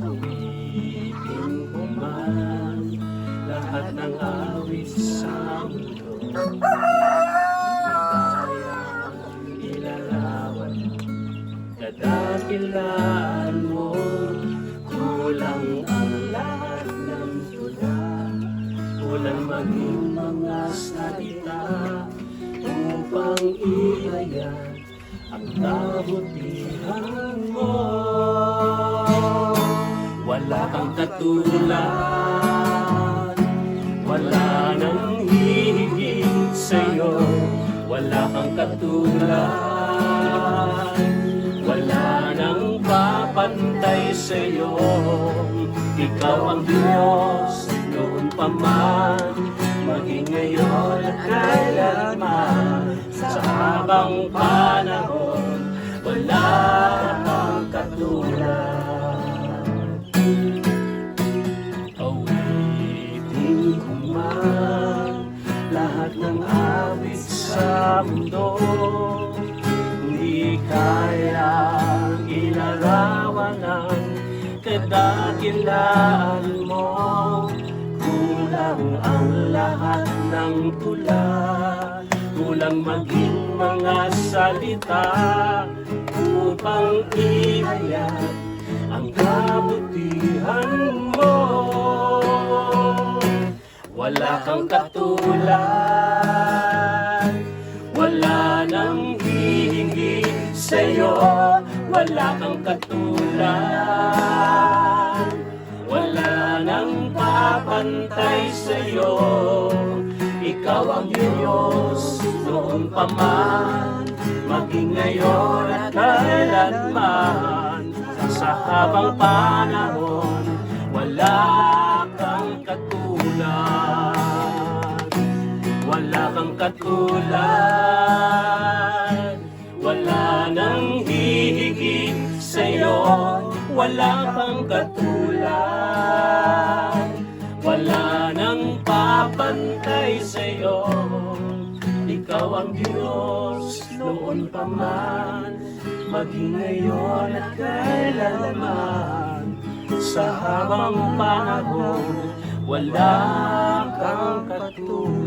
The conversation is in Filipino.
Awitin ko man lahat ng awit sa mundo. Kayang ilarawan, kadakilaan mo. Kulang ang lahat ng tula, kulang maging mga salita upang ihayag ang kabutihan mo. Wala kang katulad, wala nang hihigit sa'yo. Wala kang katulad, wala nang papantay sa'yo. Ikaw ang Diyos noon pa man, maging ngayon at kailanman. Sa habang panahon, wala kang katulad. Awitin ko man lahat ng awit sa mundo. Hindi kayang ilarawan ang kadakilaan mo. Kulang ang lahat ng tula, kulang maging mga salita upang ihayag ang kabutihan mo. Wala kang katulad, wala nang hihingin sa'yo. Wala kang katulad, wala nang papantay sa'yo. Ikaw ang Diyos noon pa man, maging ngayon at kailanman. Sa habang panahon, wala kang katulad. Wala kang katulad, wala nang hihigit sa'yo. Wala kang katulad, wala nang papantay sa'yo. Ikaw ang Diyos noon pa man, maging ngayon at kailanman. Sa habang panahon, wala kang katulad.